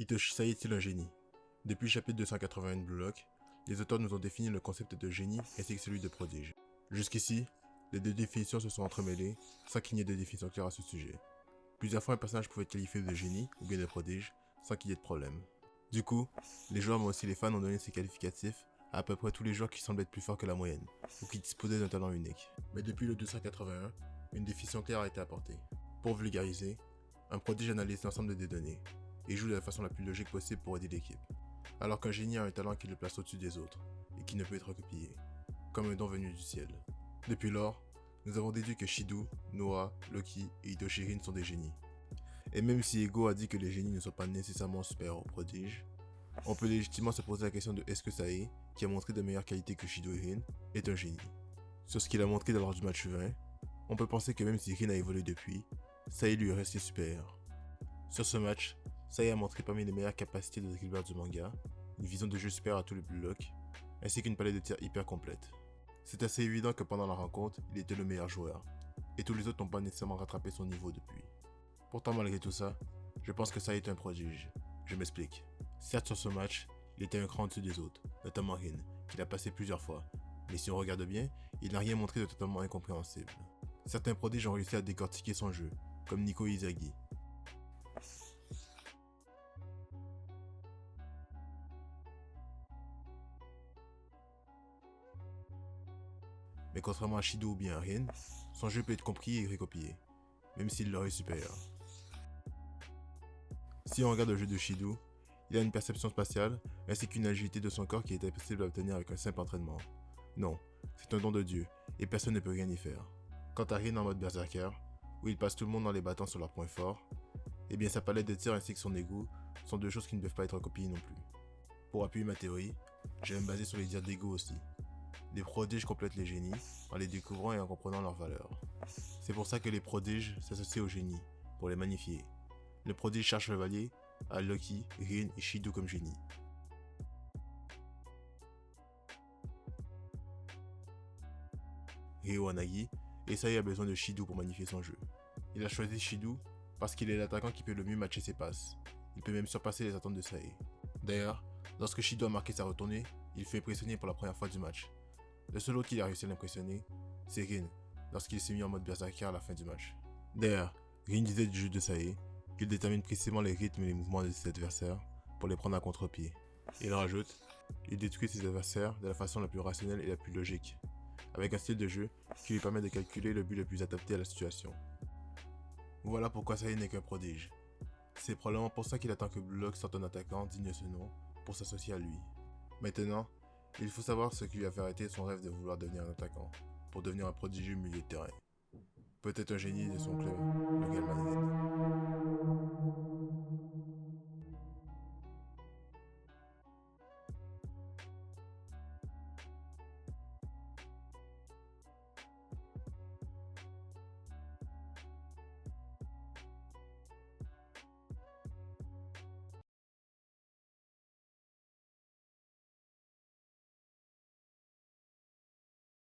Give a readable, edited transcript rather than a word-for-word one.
Hitoshi Sai est-il un génie? Depuis le chapitre 281 de Blue Lock, les auteurs nous ont défini le concept de génie ainsi que celui de prodige. Jusqu'ici, les deux définitions se sont entremêlées sans qu'il n'y ait de définition claire à ce sujet. Plusieurs fois un personnage pouvait être qualifié de génie ou bien de prodige sans qu'il y ait de problème. Du coup, les joueurs mais aussi les fans ont donné ces qualificatifs à peu près tous les joueurs qui semblent être plus forts que la moyenne, ou qui disposaient d'un talent unique. Mais depuis le 281, une définition claire a été apportée. Pour vulgariser, un prodige analyse l'ensemble des données, et joue de la façon la plus logique possible pour aider l'équipe. Alors qu'un génie a un talent qui le place au-dessus des autres, et qui ne peut être copié, comme un don venu du ciel. Depuis lors, nous avons déduit que Shido, Noah, Loki et Hitoshi sont des génies. Et même si Ego a dit que les génies ne sont pas nécessairement supérieurs aux prodiges, on peut légitimement se poser la question de est-ce que Sai, qui a montré de meilleures qualités que Shido et Rin, est un génie. Sur ce qu'il a montré lors du match 20, on peut penser que même si Rin a évolué depuis, Sai lui est resté supérieur. Sur ce match, Sai a montré parmi les meilleures capacités de dribbleur du manga, une vision de jeu supérieure à tous les Blue Lock, ainsi qu'une palette de tirs hyper complète. C'est assez évident que pendant la rencontre, il était le meilleur joueur, et tous les autres n'ont pas nécessairement rattrapé son niveau depuis. Pourtant malgré tout ça, je pense que Sai est un prodige. Je m'explique. Certes sur ce match, il était un cran au-dessus des autres, notamment Rin, qu'il a passé plusieurs fois, mais si on regarde bien, il n'a rien montré de totalement incompréhensible. Certains prodiges ont réussi à décortiquer son jeu, comme Nico Izagi. Mais contrairement à Shido ou bien à Rin, son jeu peut être compris et recopié, même s'il leur est supérieur. Si on regarde le jeu de Shido, il a une perception spatiale ainsi qu'une agilité de son corps qui est impossible à obtenir avec un simple entraînement. Non, c'est un don de Dieu et personne ne peut rien y faire. Quant à Rin en mode berserker, où il passe tout le monde dans les battants sur leurs points forts, eh bien sa palette de tir ainsi que son ego sont deux choses qui ne peuvent pas être copiées non plus. Pour appuyer ma théorie, je vais me baser sur les dires d'ego aussi. Les prodiges complètent les génies en les découvrant et en comprenant leur valeur. C'est pour ça que les prodiges s'associent aux génies, pour les magnifier. Le prodige Charles Chevalier a Loki, Rin et Shido comme génie. Ryo Anagi, et Sai a besoin de Shido pour magnifier son jeu. Il a choisi Shido parce qu'il est l'attaquant qui peut le mieux matcher ses passes. Il peut même surpasser les attentes de Sai. D'ailleurs, lorsque Shido a marqué sa retournée, il fut impressionné pour la première fois du match. Le seul autre qui a réussi à l'impressionner, c'est Rin, lorsqu'il s'est mis en mode berserker à la fin du match. D'ailleurs, Rin disait du jeu de Sai qu'il détermine précisément les rythmes et les mouvements de ses adversaires pour les prendre à contre-pied. Il rajoute, il détruit ses adversaires de la façon la plus rationnelle et la plus logique, avec un style de jeu qui lui permet de calculer le but le plus adapté à la situation. Voilà pourquoi Sai n'est qu'un prodige. C'est probablement pour ça qu'il attend que Blue Lock sorte un attaquant digne de ce nom pour s'associer à lui. Maintenant, il faut savoir ce qui lui a fait arrêter son rêve de vouloir devenir un attaquant, pour devenir un prodigieux milieu de terrain. Peut-être un génie de son club, le Real Madrid.